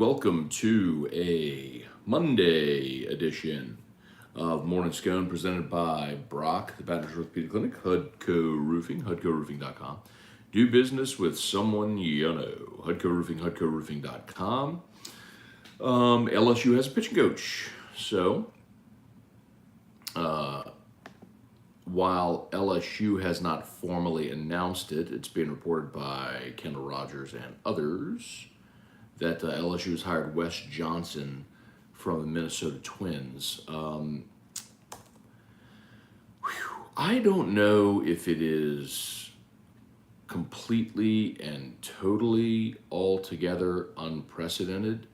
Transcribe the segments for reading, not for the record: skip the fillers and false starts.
Welcome to a Monday edition of Morning Scone presented by Brock, the Baptist Orthopedic Clinic, Hudco Roofing, HudcoRoofing.com. Do business with someone you know. Hudco Roofing, HudcoRoofing.com. LSU has a pitching coach. So, while LSU has not formally announced it, it's being reported by Kendall Rogers and others that LSU has hired Wes Johnson from the Minnesota Twins. I don't know if it is completely and totally altogether unprecedented.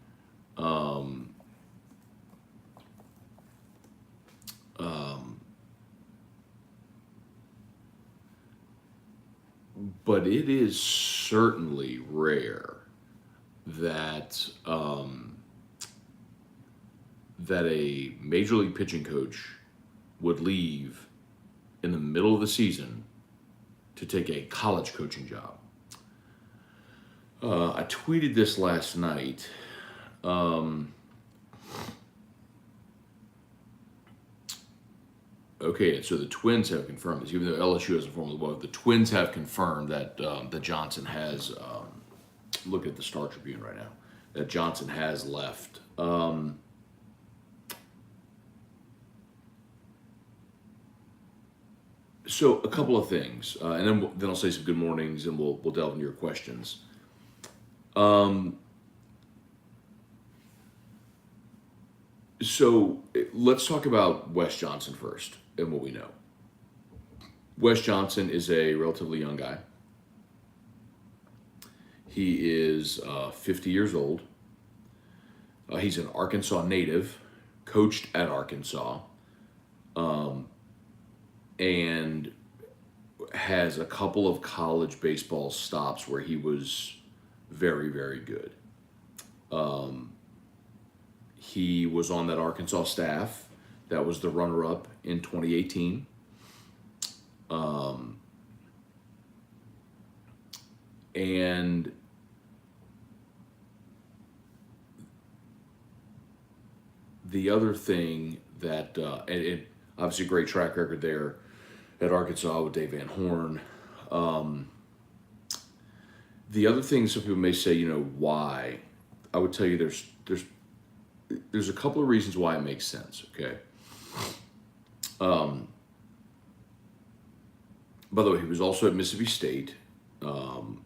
But it is certainly rare that that a major league pitching coach would leave in the middle of the season to take a college coaching job. I tweeted this last night. Okay, so the Twins have confirmed this, even though LSU hasn't formally. Well, the Twins have confirmed that that Johnson has. Look at the Star Tribune right now. That Johnson has left. So a couple of things, and then I'll say some good mornings, and we'll delve into your questions. So let's talk about Wes Johnson first and what we know. Wes Johnson is a relatively young guy. He is 50 years old. He's an Arkansas native, coached at Arkansas, and has a couple of college baseball stops where he was very, very good. He was on that Arkansas staff that was the runner-up in 2018. And the other thing that, and obviously a great track record there at Arkansas with Dave Van Horn. The other thing some people may say, why? I would tell you there's a couple of reasons why it makes sense, okay? By the way, he was also at Mississippi State, and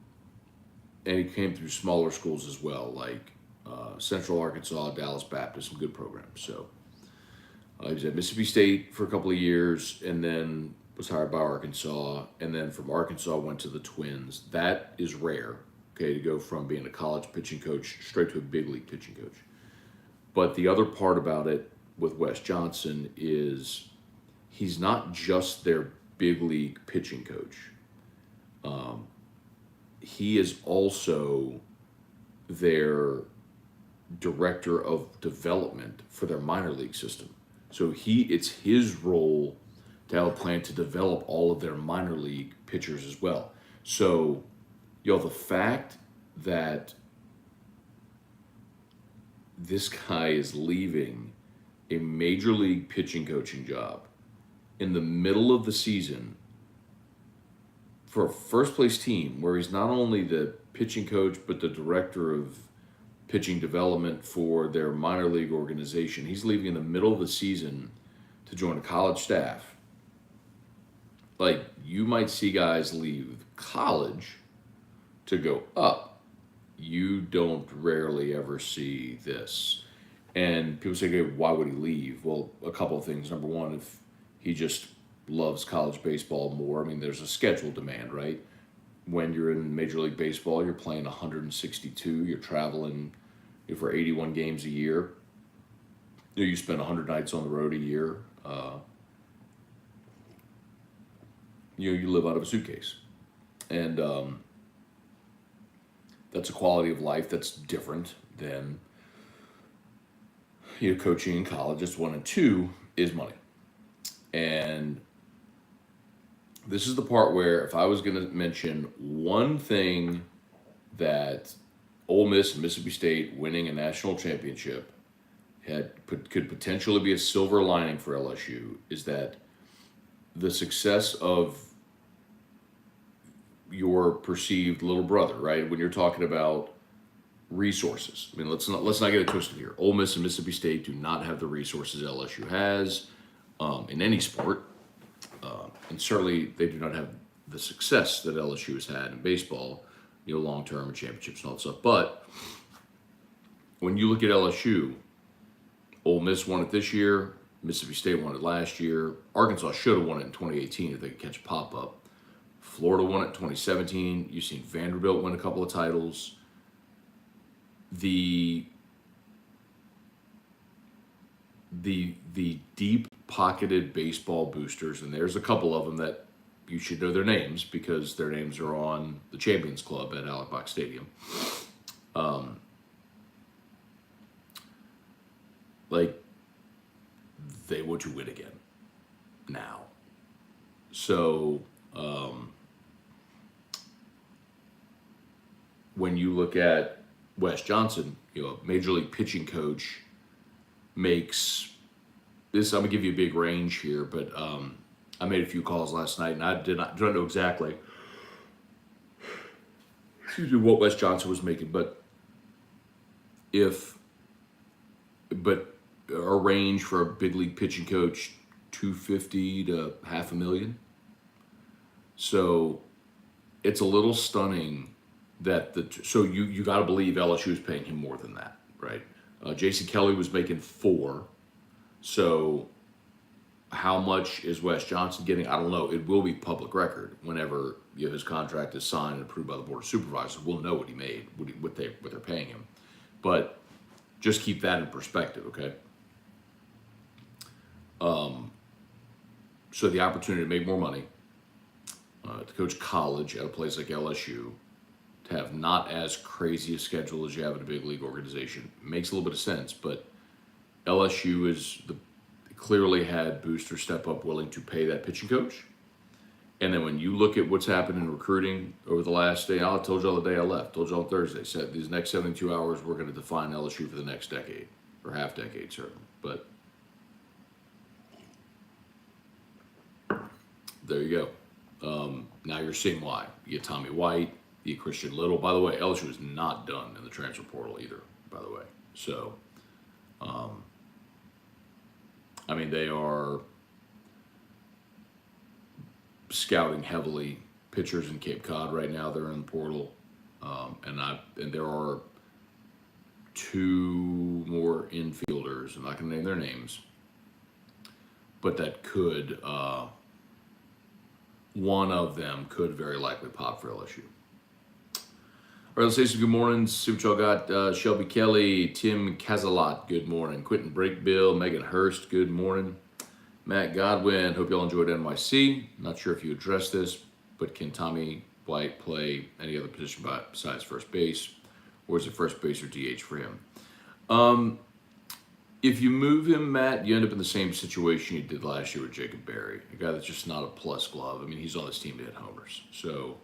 he came through smaller schools as well, like Central Arkansas, Dallas Baptist, some good programs. So he was at Mississippi State for a couple of years, and then was hired by Arkansas, and then from Arkansas went to the Twins. That is rare, okay, to go from being a college pitching coach straight to a big league pitching coach. But the other part about it with Wes Johnson is he's not just their big league pitching coach. He is also their director of development for their minor league system. So it's his role to help plan to develop all of their minor league pitchers as well. So, the fact that this guy is leaving a major league pitching coaching job in the middle of the season for a first place team where he's not only the pitching coach but the director of pitching development for their minor league organization. He's leaving in the middle of the season to join a college staff. Like, you might see guys leave college to go up. You don't rarely ever see this. And people say, okay, why would he leave? Well, a couple of things. Number one, if he just loves college baseball more, there's a schedule demand, right? When you're in Major League Baseball, you're playing 162, you're traveling for 81 games a year. You spend 100 nights on the road a year. You live out of a suitcase. And that's a quality of life that's different than coaching in college. That's one. And two is money. And this is the part where if I was going to mention one thing that Ole Miss and Mississippi State winning a national championship could potentially be a silver lining for LSU is that the success of your perceived little brother, right? When you're talking about resources, I mean, let's not get it twisted here. Ole Miss and Mississippi State do not have the resources LSU has in any sport, and certainly they do not have the success that LSU has had in baseball, long term and championships and all that stuff. But when you look at LSU, Ole Miss won it this year. Mississippi State won it last year. Arkansas should have won it in 2018 if they could catch a pop-up. Florida won it in 2017. You've seen Vanderbilt win a couple of titles. The deep-pocketed baseball boosters, and there's a couple of them that you should know their names because their names are on the Champions Club at Alex Box Stadium. They want to win again now. So when you look at Wes Johnson, a major league pitching coach makes this. I'm gonna give you a big range here, but I made a few calls last night, and I don't know exactly what Wes Johnson was making, but a range for a big league pitching coach, $250,000 to $500,000. So it's a little stunning that you got to believe LSU is paying him more than that, right? Jason Kelly was making $4 million. So how much is Wes Johnson getting? I don't know. It will be public record whenever his contract is signed and approved by the Board of Supervisors. We'll know what he made, what they're paying him. But just keep that in perspective, okay? So the opportunity to make more money, to coach college at a place like LSU, to have not as crazy a schedule as you have in a big league organization, makes a little bit of sense. But LSU clearly had boosters step up willing to pay that pitching coach. And then when you look at what's happened in recruiting over the last day, I told you all the day I left, told you on Thursday, said these next 72 hours, we're going to define LSU for the next decade, or half decade, certainly. But there you go. Now you're seeing why. You get Tommy White, you get Christian Little. By the way, LSU is not done in the transfer portal either, by the way. So, they are scouting heavily pitchers in Cape Cod right now. They're in the portal, and there are 2 more infielders. I'm not going to name their names, but that could one of them could very likely pop for LSU. All right, let's say some good mornings. See what y'all got. Shelby Kelly, Tim Cazalat, good morning. Quentin Breakbill, Megan Hurst, good morning. Matt Godwin, hope y'all enjoyed NYC. Not sure if you addressed this, but can Tommy White play any other position besides first base? Or is it first base or DH for him? If you move him, Matt, you end up in the same situation you did last year with Jacob Berry, a guy that's just not a plus glove. He's on this team to hit homers. So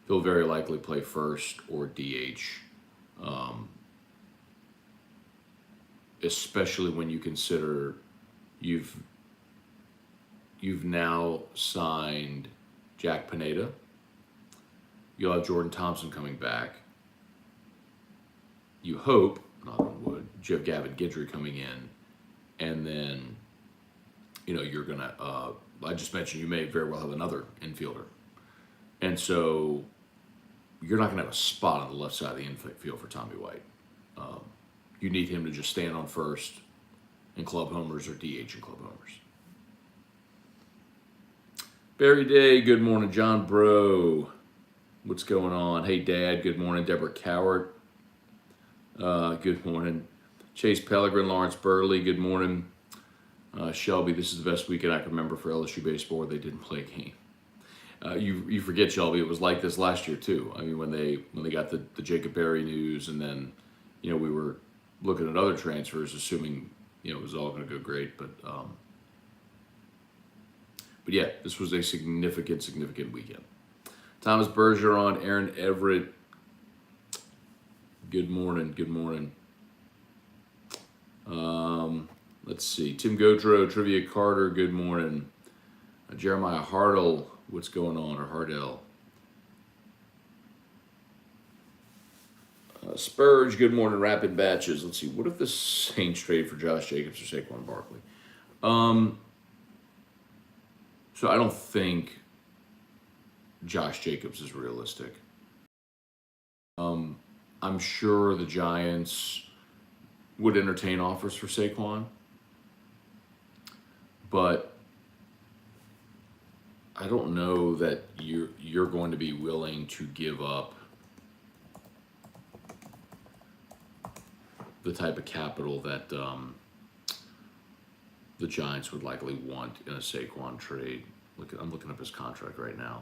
he'll very likely play first or DH, especially when you consider you've now signed Jack Pineda. You'll have Jordan Thompson coming back. You hope, knock on wood, you have Gavin Guidry coming in. And then, you're going to, I just mentioned you may very well have another infielder. And so you're not going to have a spot on the left side of the infield for Tommy White. You need him to just stand on first in club homers or DH in club homers. Barry Day, good morning. John Bro, what's going on? Hey, Dad, good morning. Deborah Cowart, good morning. Chase Pellegrin, Lawrence Burley, good morning. Shelby, this is the best weekend I can remember for LSU baseball where they didn't play a game. You forget, Shelby, it was like this last year too. When they got the Jacob Berry news, and then we were looking at other transfers, assuming it was all going to go great. But yeah, this was a significant weekend. Thomas Bergeron, Aaron Everett, Good morning. Good morning. Let's see. Tim Godreau, Trivia Carter, good morning. Jeremiah Hartle, what's going on? Or Hardell. Spurge, good morning. Rapid batches. Let's see. What if the Saints trade for Josh Jacobs or Saquon Barkley? So I don't think Josh Jacobs is realistic. I'm sure the Giants would entertain offers for Saquon, but I don't know that you're going to be willing to give up the type of capital that the Giants would likely want in a Saquon trade. I'm looking up his contract right now.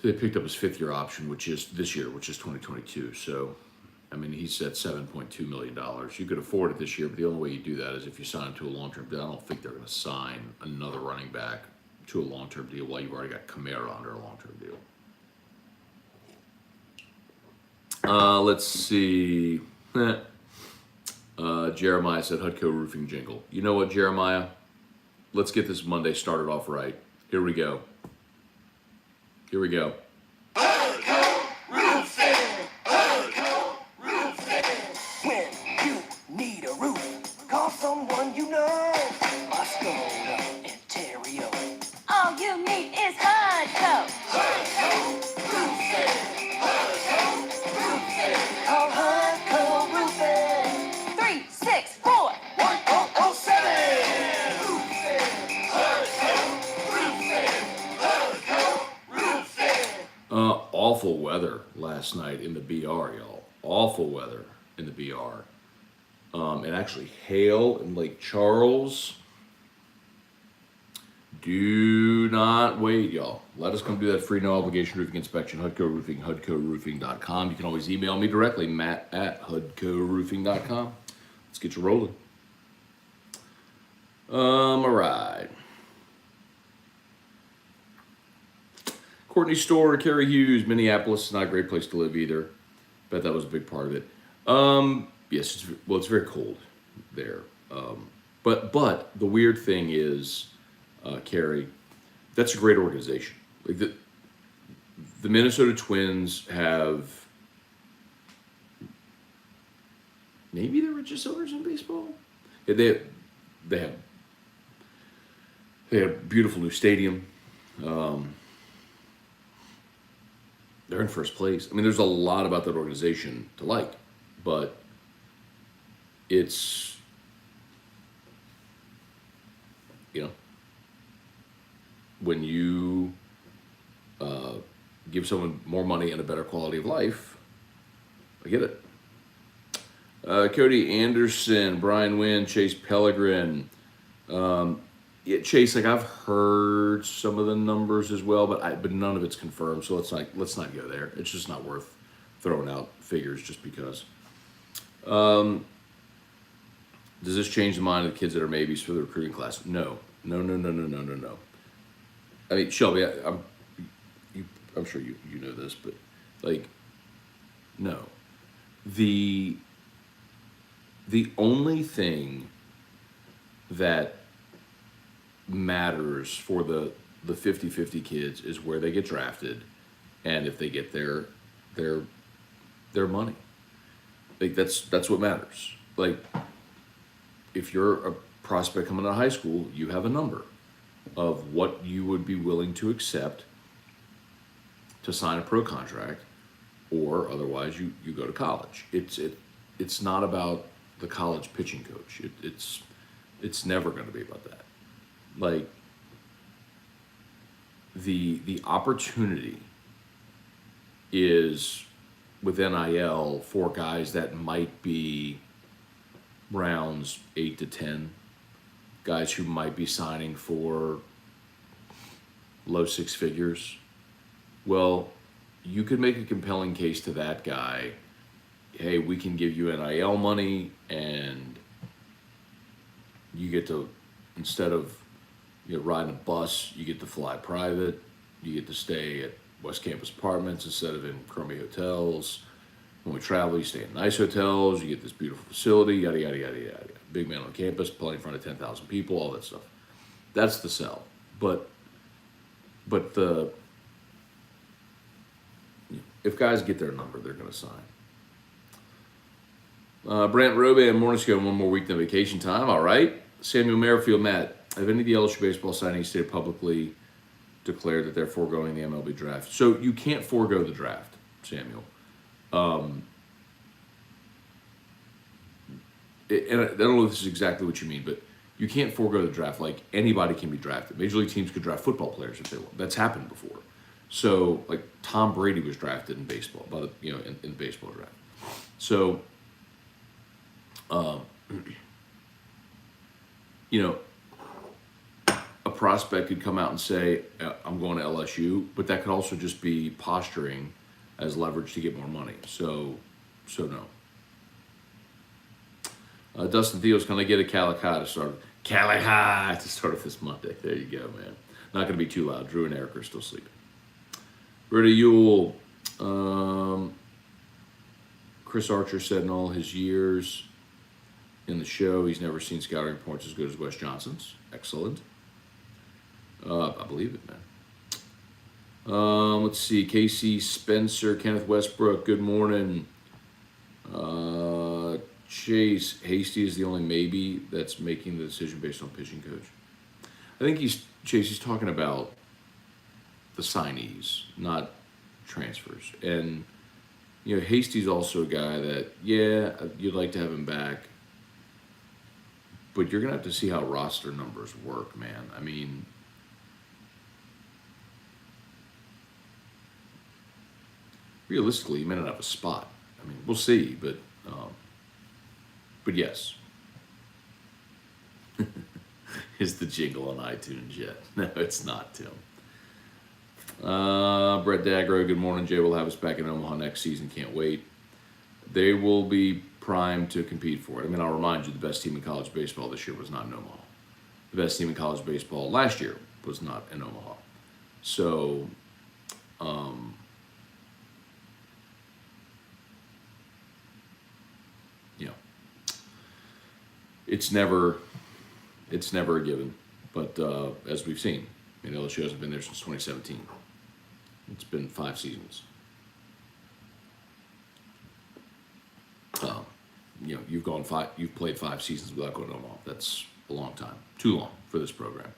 They picked up his fifth-year option, which is this year, which is 2022. So, I mean, he's at $7.2 million. You could afford it this year, but the only way you do that is if you sign him to a long-term deal. I don't think they're going to sign another running back to a long-term deal while you've already got Kamara under a long-term deal. Let's see. Jeremiah said Hutco roofing jingle. You know what, Jeremiah? Let's get this Monday started off right. Here we go. Here we go. Hutco roofing. Hutco roofing. When you need a roof, call someone you know. Scone, Ontario. All you need is Hutco. Hutco roofing. Hutco roofing. Call Hutco roofing. 364. 1007. Roofing. Hutco roofing. Hutco roofing. Awful weather last night in the BR, y'all. Awful weather in the BR. And actually hail in Lake Charles. Do not wait, y'all. Let us come do that free no obligation roofing inspection. Hutco Roofing, HUDCOroofing.com. You can always email me directly, matt@HUDCOroofing.com. Let's get you rolling. All right. Courtney Store, Kerry Hughes, Minneapolis is not a great place to live either. Bet that was a big part of it. Yes, it's very cold there. But the weird thing is, Kerry, that's a great organization. Like the Minnesota Twins have maybe the richest owners in baseball. Yeah, they have a beautiful new stadium. They're in first place. I mean, there's a lot about that organization to like, but it's, when you give someone more money and a better quality of life, I get it. Cody Anderson, Brian Wynn, Chase Pellegrin. Chase, I've heard some of the numbers as well, but none of it's confirmed. So let's not go there. It's just not worth throwing out figures just because. Does this change the mind of the kids that are maybes for the recruiting class? No. I mean, Shelby, I'm sure you know this, but no. The only thing that matters for the 50-50 kids is where they get drafted and if they get their money. That's what matters. If you're a prospect coming out of high school, you have a number of what you would be willing to accept to sign a pro contract, or otherwise you go to college. It's not about the college pitching coach. It's never going to be about that. The opportunity is with NIL for guys that might be rounds 8 to 10, guys who might be signing for low six figures. Well, you could make a compelling case to that guy. Hey, we can give you NIL money, and you get to, instead of riding a bus, you get to fly private. You get to stay at West Campus Apartments instead of in crummy hotels. When we travel, you stay in nice hotels, you get this beautiful facility, yada, yada, yada, yada. Big man on campus, playing in front of 10,000 people, all that stuff. That's the sell. But if guys get their number, they're going to sign. Brant Robe and Morning Scone, one more week than vacation time. All right. Samuel Merrifield, Matt, have any of the LSU baseball signings stated publicly declared that they're foregoing the MLB draft? So you can't forego the draft, Samuel. And I don't know if this is exactly what you mean, but you can't forego the draft. Like, anybody can be drafted. Major league teams could draft football players if they want. That's happened before. So, like, Tom Brady was drafted in baseball, in the baseball draft. So, a prospect could come out and say, I'm going to LSU, but that could also just be posturing as leverage to get more money. So no. Dustin Theos, can I get a Calica to start? Calica to start off this Monday. There you go, man. Not going to be too loud. Drew and Eric are still sleeping. Rudy Ewell. Chris Archer said in all his years in the show, he's never seen scouting reports as good as Wes Johnson's. Excellent. I believe it, man. Let's see. Casey Spencer, Kenneth Westbrook, good morning. Chase Hasty is the only maybe that's making the decision based on pitching coach. I think he's talking about the signees, not transfers. And Hasty's also a guy that, you'd like to have him back, but you're gonna have to see how roster numbers work, man. I mean, realistically, you may not have a spot. I mean, we'll see, but yes. Is the jingle on iTunes yet? No, it's not, Tim. Brett Dagro, good morning. Jay will have us back in Omaha next season. Can't wait. They will be primed to compete for it. I mean, I'll remind you, the best team in college baseball this year was not in Omaha. The best team in college baseball last year was not in Omaha. So, it's never a given. But as we've seen, LSU hasn't been there since 2017. It's been 5 seasons. You've played 5 seasons without going to Omaha. That's a long time. Too long for this program.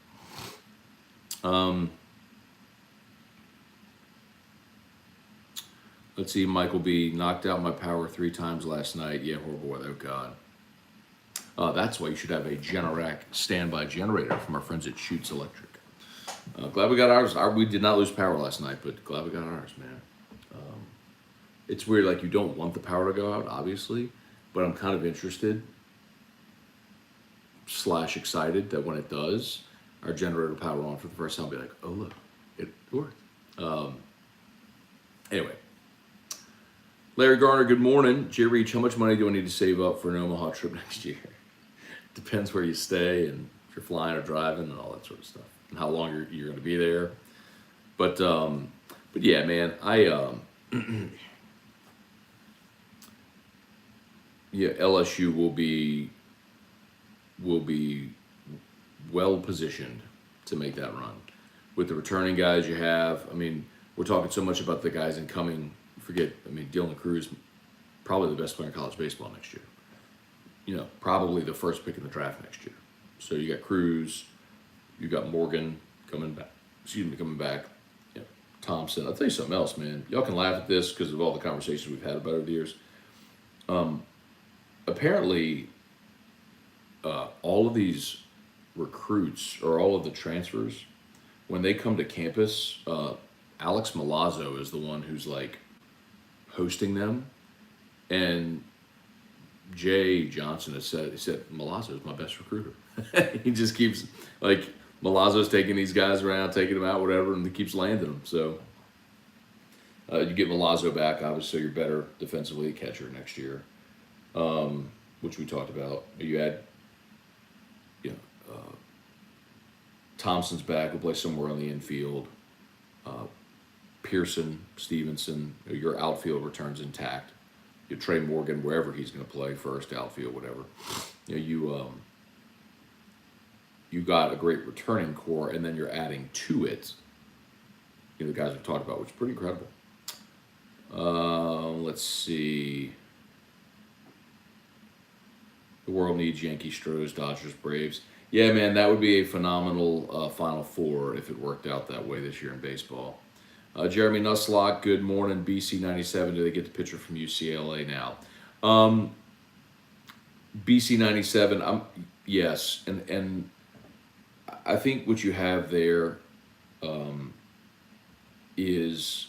Let's see. Michael B. knocked out my power 3 times last night. Yeah, horrible weather. Oh, God. That's why you should have a Generac standby generator from our friends at Shoots Electric. Glad we got ours. We did not lose power last night, but glad we got ours, man. It's weird, like, you don't want the power to go out, obviously, but I'm kind of interested / excited that when it does, our generator power on for the first time, I'll be like, oh, look, it worked. Anyway. Larry Garner, good morning. Jay Reach, how much money do I need to save up for an Omaha trip next year? Depends where you stay and if you're flying or driving and all that sort of stuff, and how long you're going to be there. But yeah, man, LSU will be well positioned to make that run with the returning guys you have. I mean, we're talking so much about the guys incoming. Dylan Cruz, probably the best player in college baseball next year. Probably the first pick in the draft next year. So you got Cruz, you got Morgan coming back. Thompson. I'll tell you something else, man. Y'all can laugh at this because of all the conversations we've had about it over the years. Apparently, all of these recruits or all of the transfers, when they come to campus, Alex Milazzo is the one who's like hosting them, and Jay Johnson he said Milazzo is my best recruiter. He just keeps like Milazzo's taking these guys around, taking them out, whatever, and he keeps landing them. So you get Milazzo back, obviously you're better defensively at catcher next year, which we talked about. You add, Thompson's back, will play somewhere on the infield. Pearson, Stevenson, your outfield returns intact. you Trey Morgan wherever he's going to play, first, outfield, whatever. You got a great returning core, and then you're adding to it. The guys we've talked about, which is pretty incredible. Let's see. The world needs Yankees, Stros, Dodgers, Braves. Yeah, man, that would be a phenomenal Final Four if it worked out that way this year in baseball. Jeremy Nuslock, good morning. BC 97, do they get the pitcher from UCLA now? BC 97, yes. And I think what you have there is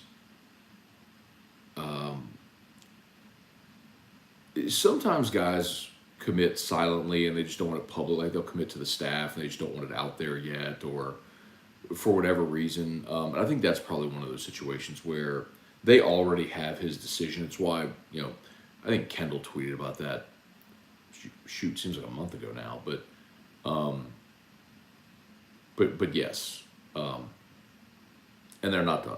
sometimes guys commit silently and they just don't want it public. Like they'll commit to the staff and they just don't want it out there yet, or for whatever reason. And I think that's probably one of those situations where they already have his decision. It's why, I think Kendall tweeted about that. Shoot, seems like a month ago now, but yes, and they're not done.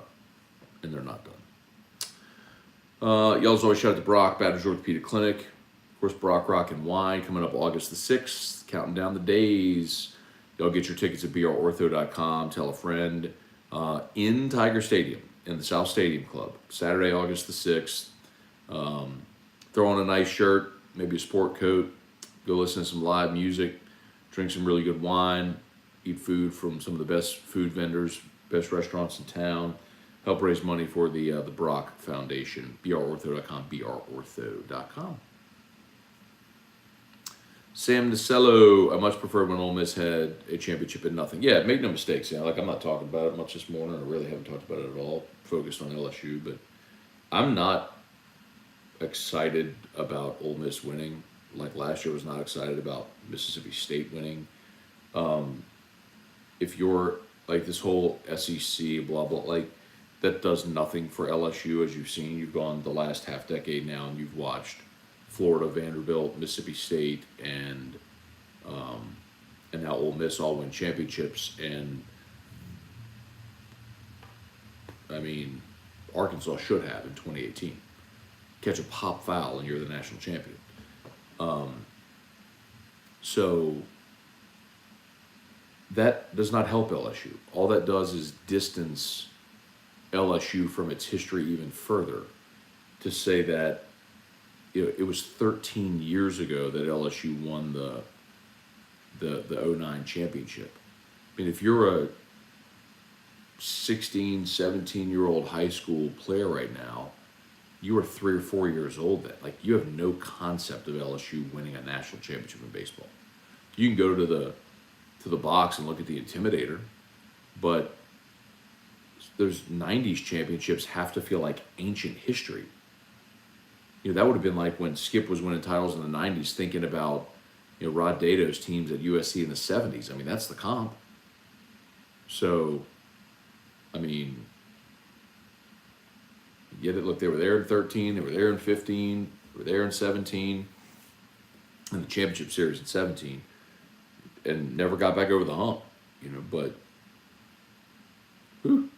Y'all's always shout out to Brock, Batters Orthopedic Clinic. Of course, Brock Rock and Wine coming up August the 6th, counting down the days. Y'all get your tickets at brortho.com. Tell a friend. In Tiger Stadium, in the South Stadium Club, Saturday, August the 6th. Throw on a nice shirt, maybe a sport coat. Go listen to some live music. Drink some really good wine. Eat food from some of the best food vendors, best restaurants in town. Help raise money for the Brock Foundation. brortho.com, brortho.com. Sam Nicello, I much preferred when Ole Miss had a championship and nothing. Yeah, make no mistakes. I'm not talking about it much this morning. I really haven't talked about it at all. Focused on LSU, but I'm not excited about Ole Miss winning. Like last year, I was not excited about Mississippi State winning. If you're like this whole SEC blah blah, like that does nothing for LSU. As you've seen, you've gone the last half decade now, and you've watched Florida, Vanderbilt, Mississippi State, and now Ole Miss all win championships. And I mean, Arkansas should have in 2018. Catch a pop foul and you're the national champion. So that does not help LSU. All that does is distance LSU from its history even further, to say that it was 13 years ago that LSU won the 09 championship. I mean, if you're a 16, 17-year-old high school player right now, you are 3 or 4 years old then. Like, you have no concept of LSU winning a national championship in baseball. You can go to the box and look at the Intimidator, but those 90s championships have to feel like ancient history. That would have been like when Skip was winning titles in the 90s, thinking about, Rod Dato's teams at USC in the 70s. I mean, that's the comp. So, I mean, look, they were there in 13, they were there in 15, they were there in 17, and the championship series in 17, and never got back over the hump, but, whew.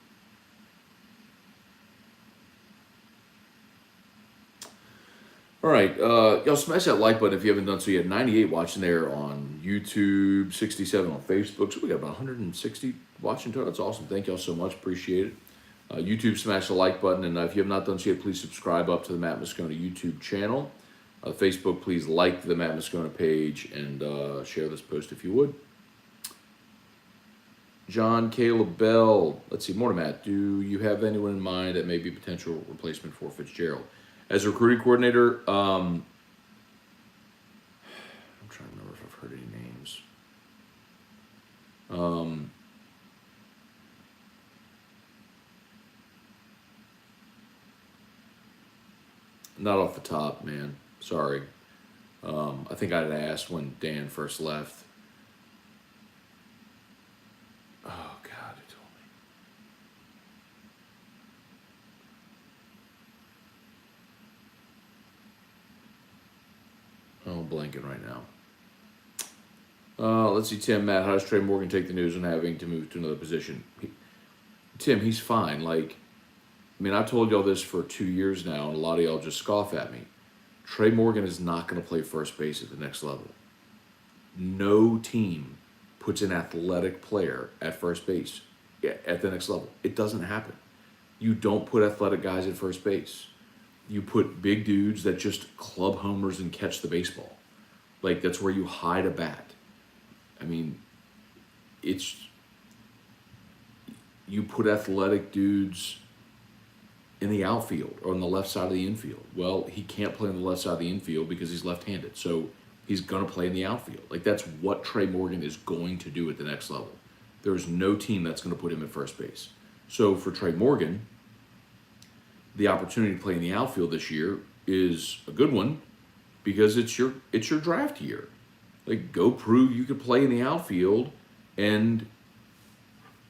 All right, y'all smash that like button if you haven't done so yet. 98 watching there on YouTube, 67 on Facebook. So we got about 160 watching total. That's awesome. Thank y'all so much. Appreciate it. YouTube, smash the like button. And if you have not done so yet, please subscribe up to the Matt Moscona YouTube channel. Facebook, please like the Matt Moscona page and share this post if you would. John Caleb Bell. Let's see, more to Matt. Do you have anyone in mind that may be a potential replacement for Fitzgerald? As a recruiting coordinator, I'm trying to remember if I've heard any names. Not off the top, man. Sorry. I think I'd asked when Dan first left. Oh, God, he told me. Oh, blanking right now. Let's see, Tim, Matt, how does Trey Morgan take the news on having to move to another position? Tim, he's fine. Like, I mean, I've told y'all this for 2 years now, and a lot of y'all just scoff at me. Trey Morgan is not going to play first base at the next level. No team puts an athletic player at first base at the next level. It doesn't happen. You don't put athletic guys at first base. You put big dudes that just club homers and catch the baseball. Like, that's where you hide a bat. I mean, you put athletic dudes in the outfield or on the left side of the infield. Well, he can't play on the left side of the infield because he's left-handed. So he's going to play in the outfield. Like, that's what Trey Morgan is going to do at the next level. There's no team that's going to put him at first base. So for Trey Morgan, the opportunity to play in the outfield this year is a good one because it's your draft year. Like, go prove you could play in the outfield and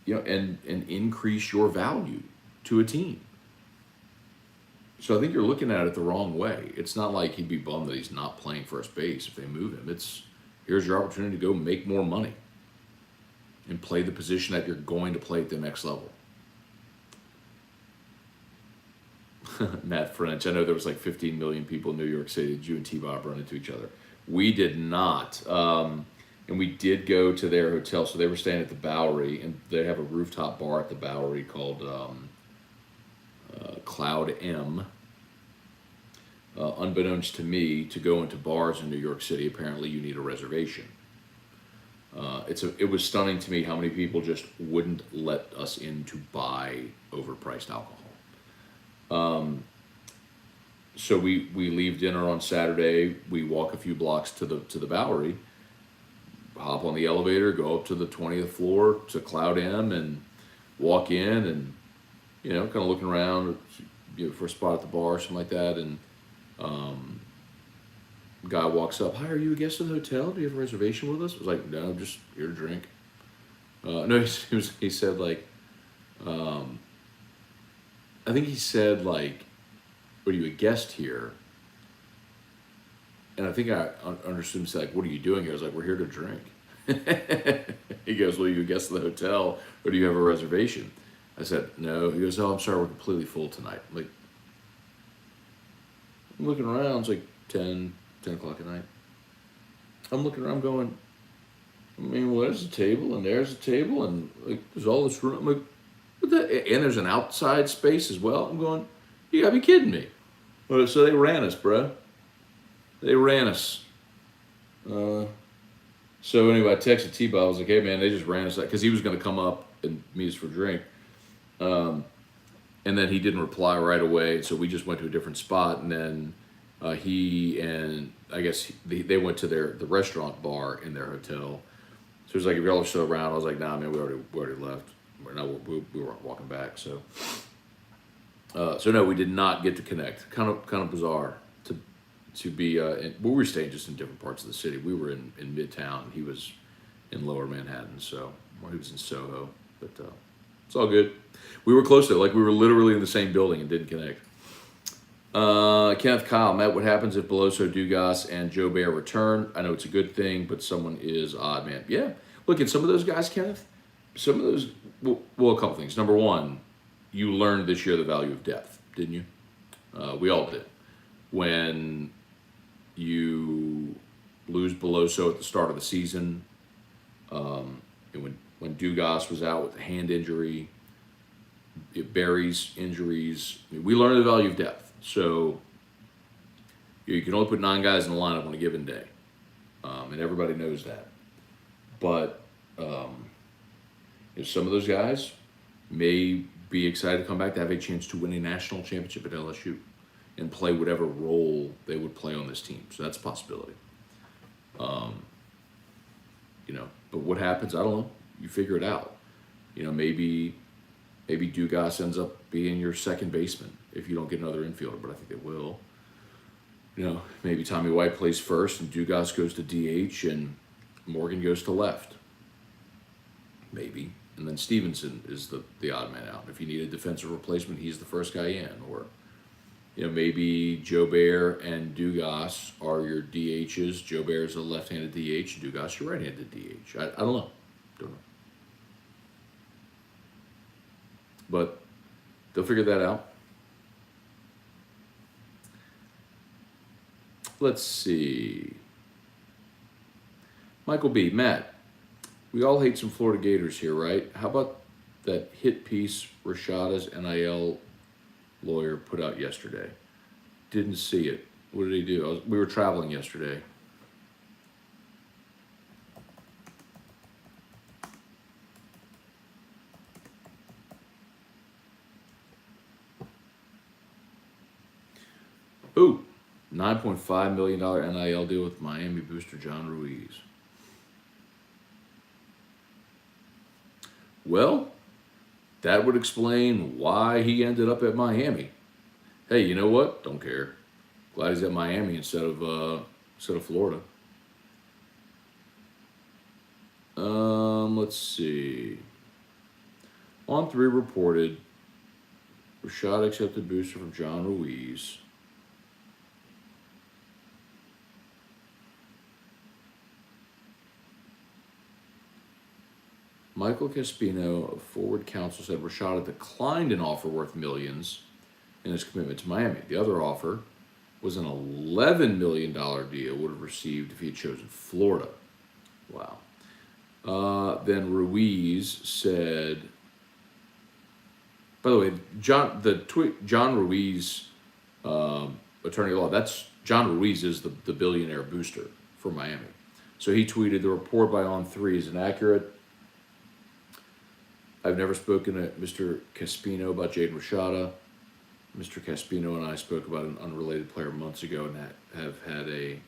and increase your value to a team. So I think you're looking at it the wrong way. It's not like he'd be bummed that he's not playing first base if they move him. It's, here's your opportunity to go make more money and play the position that you're going to play at the next level. Matt French, I know there was like 15 million people in New York City. Did you and T-Bob run into each other? We did not. And we did go to their hotel. So they were staying at the Bowery, and they have a rooftop bar at the Bowery called Cloud M. Unbeknownst to me, to go into bars in New York City, apparently you need a reservation. It was stunning to me how many people just wouldn't let us in to buy overpriced alcohol. So we leave dinner on Saturday. We walk a few blocks to the Bowery, hop on the elevator, go up to the 20th floor to Cloud M, and walk in, and kind of looking around for a spot at the bar, something like that, and guy walks up. Hi, are you a guest of the hotel? Do you have a reservation with us? I was like, no, just here to drink. No, he said like, I think he said like, are you a guest here? And I think I understood him say like, what are you doing here? I was like, we're here to drink. He goes, well, are you a guest of the hotel or do you have a reservation? I said, no. He goes, oh, I'm sorry, we're completely full tonight. I'm looking around, it's like 10 o'clock at night. I'm looking around going, I mean, well, there's a table and there's a table and like there's all this room. I'm like, what the? And there's an outside space as well. I'm going, you gotta be kidding me. Well, so they ran us, bruh. They ran us. So anyway, I texted T-Bob. I was like, hey, man, they just ran us, because he was going to come up and meet us for a drink. And then he didn't reply right away, so we just went to a different spot. And then he and I guess they went to the restaurant bar in their hotel. So he was like, if y'all are still around, I was like, nah, man, we already left. We weren't walking back. So no, we did not get to connect. Kind of bizarre to be. We were staying just in different parts of the city. We were in Midtown. He was in Lower Manhattan. So he was in Soho. But it's all good. We were close to it. Like, we were literally in the same building and didn't connect. Kenneth Kyle, Matt, what happens if Beloso, Dugas, and Joe Bear return? I know it's a good thing, but someone is odd, man. Yeah. Look, at some of those guys, Kenneth, some of those, well, a couple things. Number one, you learned this year the value of depth, didn't you? We all did. When you lose Beloso at the start of the season, and when Dugas was out with a hand injury, Barry's injuries, we learned the value of depth. So you can only put 9 guys in the lineup on a given day, and everybody knows that. But some of those guys may be excited to come back to have a chance to win a national championship at LSU and play whatever role they would play on this team. So that's a possibility. But what happens, I don't know. You figure it out. Maybe Dugas ends up being your second baseman if you don't get another infielder, but I think they will. Maybe Tommy White plays first and Dugas goes to DH and Morgan goes to left. Maybe. And then Stevenson is the odd man out. If you need a defensive replacement, he's the first guy in. Or, maybe Joe Bear and Dugas are your DHs. Joe Bear is a left-handed DH. Dugas your right-handed DH. I don't know. Don't know. But they'll figure that out. Let's see. Michael B. Matt, we all hate some Florida Gators here, right? How about that hit piece Rashada's NIL lawyer put out yesterday? Didn't see it. What did he do? We were traveling yesterday. Ooh, $9.5 million NIL deal with Miami booster John Ruiz. Well, that would explain why he ended up at Miami. Hey, you know what? Don't care. Glad he's at Miami instead of Florida. Let's see. On 3 reported, Rashad accepted booster from John Ruiz. Michael Caspino of Forward Counsel said Rashada declined an offer worth millions in his commitment to Miami. The other offer was an $11 million deal would have received if he had chosen Florida. Wow. Then Ruiz said, by the way, John Ruiz, attorney at law, that's John Ruiz is the billionaire booster for Miami. So he tweeted, the report by On3 is inaccurate. I've never spoken to Mr. Caspino about Jaden Rashada. Mr. Caspino and I spoke about an unrelated player months ago and have had a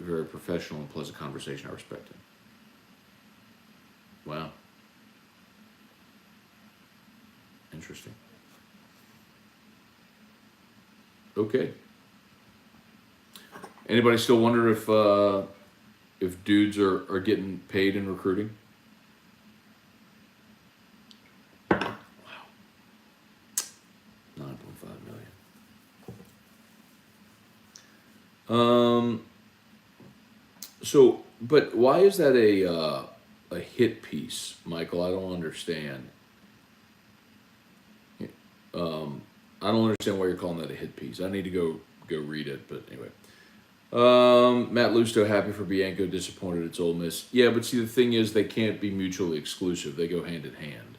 very professional and pleasant conversation. I respect him. Wow. Interesting. Okay. Anybody still wonder if dudes are getting paid in recruiting? So, but why is that a hit piece, Michael? I don't understand. I don't understand why you're calling that a hit piece. I need to go read it, but anyway. Matt Lusto, happy for Bianco, disappointed it's Ole Miss. Yeah, but see, the thing is, they can't be mutually exclusive. They go hand in hand.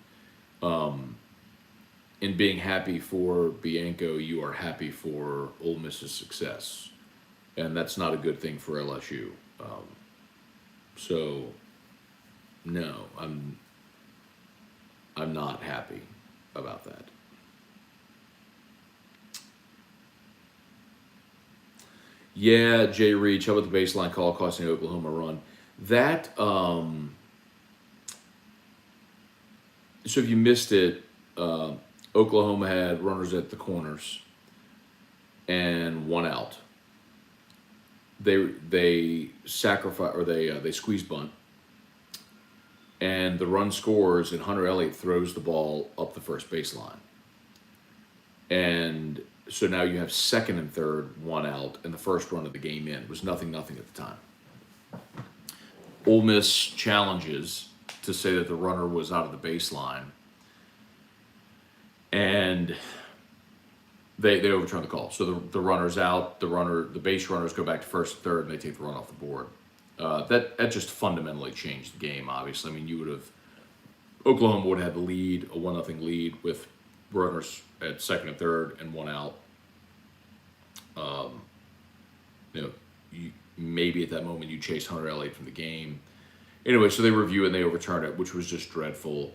In being happy for Bianco, you are happy for Ole Miss's success. And that's not a good thing for LSU. So, no, I'm not happy about that. Yeah, Jay Reach, how about the baseline call costing Oklahoma a run? That, so if you missed it, Oklahoma had runners at the corners and 1 out. They sacrifice, or they squeeze bunt, and the run scores, and Hunter Elliott throws the ball up the first baseline. And so now you have second and third, 1 out, and the first run of the game in. It was 0-0 at the time. Ole Miss challenges to say that the runner was out of the baseline, and they overturn the call. So the runner's out, the base runners go back to first and third, and they take the run off the board. That just fundamentally changed the game, obviously. I mean, Oklahoma would have had the lead, a 1-0 lead with runners at second and third and 1 out. Maybe at that moment you chase Hunter Elliott from the game. Anyway, so they review it and they overturn it, which was just dreadful.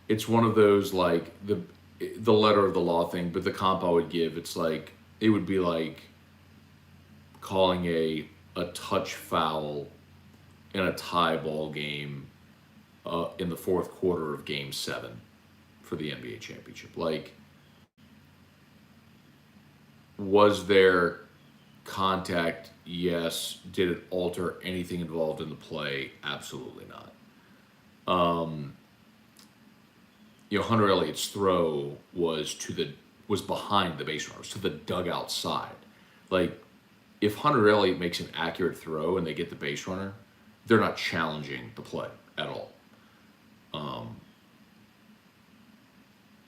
It's one of those, like, the letter of the law thing, but the comp I would give, it's like, it would be like calling a touch foul in a tie ball game in the fourth quarter of Game 7 for the NBA championship. Like, was there contact? Yes. Did it alter anything involved in the play? Absolutely not. Hunter Elliott's throw was behind the base runners, to the dugout side. Like, if Hunter Elliott makes an accurate throw and they get the base runner, they're not challenging the play at all.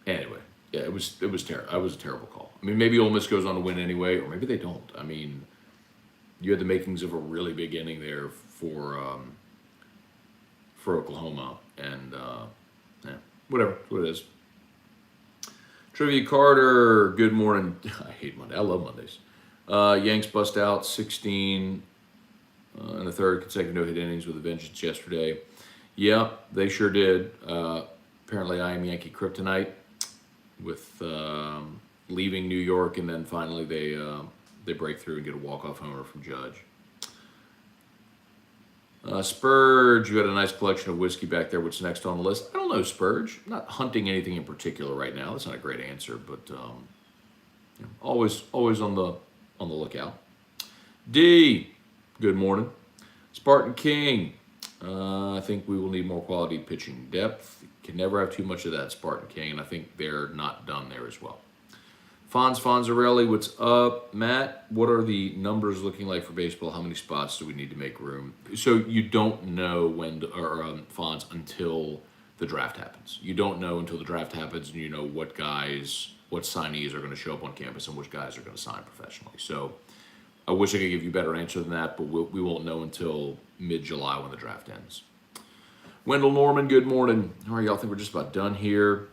Anyway, yeah, it was terrible. It was a terrible call. I mean, maybe Ole Miss goes on to win anyway, or maybe they don't. I mean, you had the makings of a really big inning there for Oklahoma, and yeah, whatever, that's what it is. Trivia Carter, good morning. I hate Monday. I love Mondays. Yanks bust out 16 in the third, consecutive no-hit innings with a vengeance yesterday. Yeah, they sure did. Apparently, I am Yankee kryptonite with leaving New York, and then finally they break through and get a walk-off homer from Judge. Spurge, you had a nice collection of whiskey back there. What's next on the list? I don't know, Spurge. I'm not hunting anything in particular right now. That's not a great answer, but you know, always on the lookout. D, good morning. Spartan King, I think we will need more quality pitching depth. Can never have too much of that, Spartan King, and I think they're not done there as well. Fonzarelli, what's up? Matt, what are the numbers looking like for baseball? How many spots do we need to make room? So you don't know Fonz, until the draft happens. You don't know until the draft happens, and you know what signees are going to show up on campus and which guys are going to sign professionally. So I wish I could give you a better answer than that, but we won't know until mid-July when the draft ends. Wendell Norman, good morning. All right, y'all, I think we're just about done here.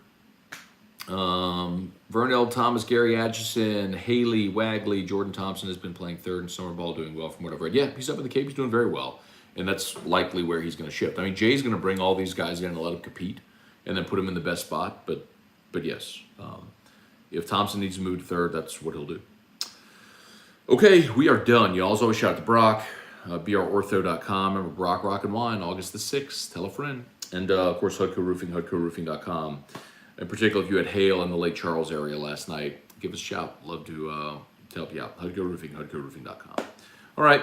Vernell Thomas, Gary Atchison, Haley Wagley, Jordan Thompson has been playing third in summer ball, doing well from what I've read. Yeah, he's up in the Cape. He's doing very well, and that's likely where he's going to shift. I mean, Jay's going to bring all these guys in and let them compete, and then put them in the best spot. But yes, if Thompson needs to move to third, that's what he'll do. Okay, we are done, y'all. As always, shout out to Brock, brortho.com. Remember, Brock Rock and Wine, August the 6th. Tell a friend. And, of course, Hudco Roofing, hudcoroofing.com. In particular, if you had hail in the Lake Charles area last night, give us a shout. Love to help you out. Hudco Roofing, hudcoroofing.com. All right.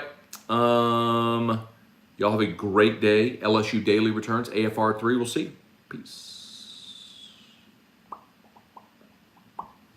Y'all have a great day. LSU Daily returns. AFR 3. We'll see you. Peace.